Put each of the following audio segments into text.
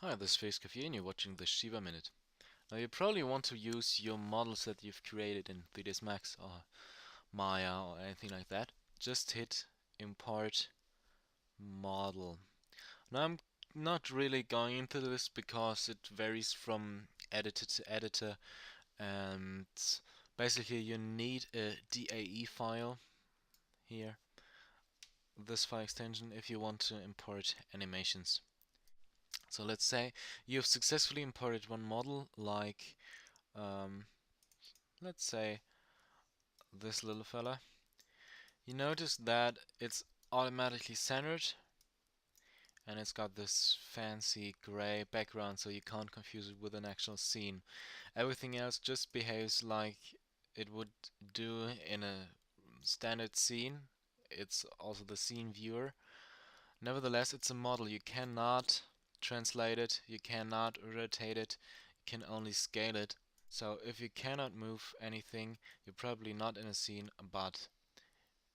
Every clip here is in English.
Hi, this is Face Cafe and you're watching the ShiVa Minute. Now you probably want to use your models that you've created in 3ds Max or Maya or anything like that. Just hit import model. Now I'm not really going into this because it varies from editor to editor, and basically you need a DAE file here, this file extension, if you want to import animations. So let's say you've successfully imported one model, like let's say this little fella. You notice that it's automatically centered and it's got this fancy gray background, so you can't confuse it with an actual scene. Everything else just behaves like it would do in a standard scene. It's also the scene viewer. Nevertheless, it's a model. You cannot translate it, you cannot rotate it, you can only scale it. So if you cannot move anything, you're probably not in a scene, but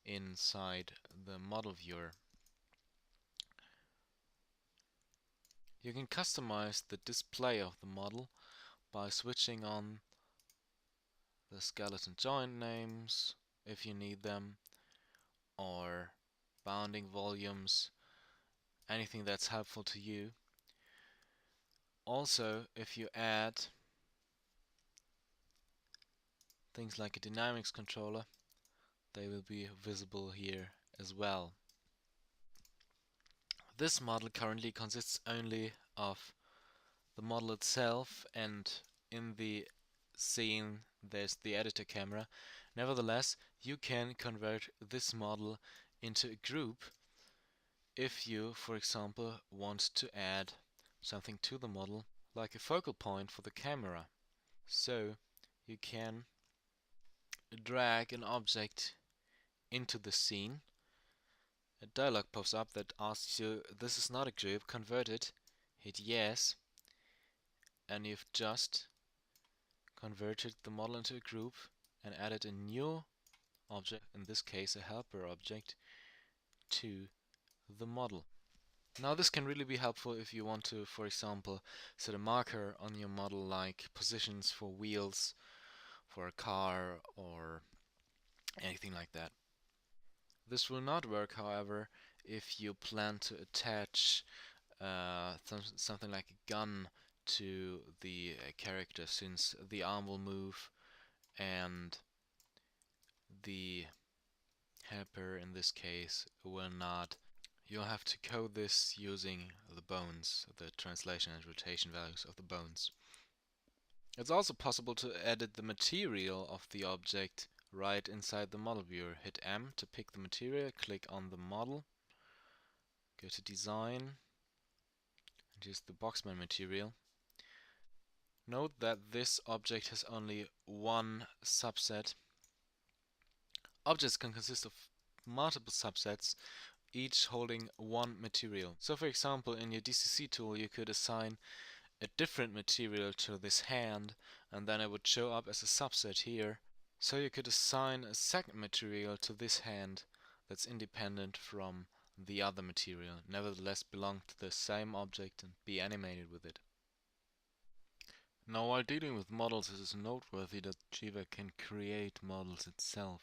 inside the model viewer. You can customize the display of the model by switching on the skeleton joint names if you need them, or bounding volumes, anything that's helpful to you. Also, if you add things like a dynamics controller, they will be visible here as well. This model currently consists only of the model itself, and in the scene there's the editor camera. Nevertheless, you can convert this model into a group if you, for example, want to add something to the model, like a focal point for the camera. So you can drag an object into the scene. A dialog pops up that asks you, this is not a group, convert it, hit yes, and you've just converted the model into a group and added a new object, in this case a helper object, to the model. Now this can really be helpful if you want to, for example, set a marker on your model, like positions for wheels for a car or anything like that. This will not work, however, if you plan to attach something like a gun to the character, since the arm will move and the helper in this case will not. You'll have to code this using the bones, the translation and rotation values of the bones. It's also possible to edit the material of the object right inside the model viewer. Hit M to pick the material, click on the model, go to design, and use the Boxman material. Note that this object has only one subset. Objects can consist of multiple subsets, each holding one material. So for example, in your DCC tool you could assign a different material to this hand, and then it would show up as a subset here. So you could assign a second material to this hand that's independent from the other material, nevertheless belong to the same object and be animated with it. Now, while dealing with models, it is noteworthy that ShiVa can create models itself.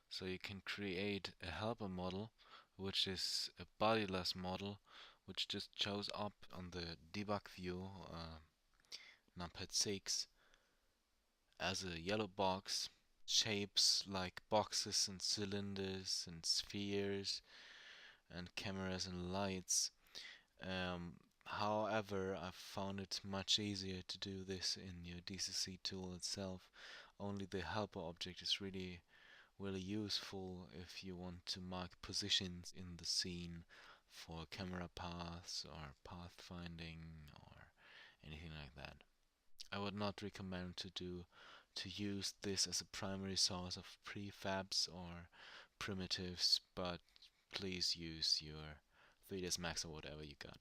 So you can create a helper model, which is a bodiless model, which just shows up on the debug view, numpad 6, as a yellow box. Shapes like boxes and cylinders and spheres and cameras and lights. However, I found it much easier to do this in your DCC tool itself. Only the helper object is really useful if you want to mark positions in the scene for camera paths or pathfinding or anything like that. I would not recommend to use this as a primary source of prefabs or primitives, but please use your 3ds Max or whatever you got.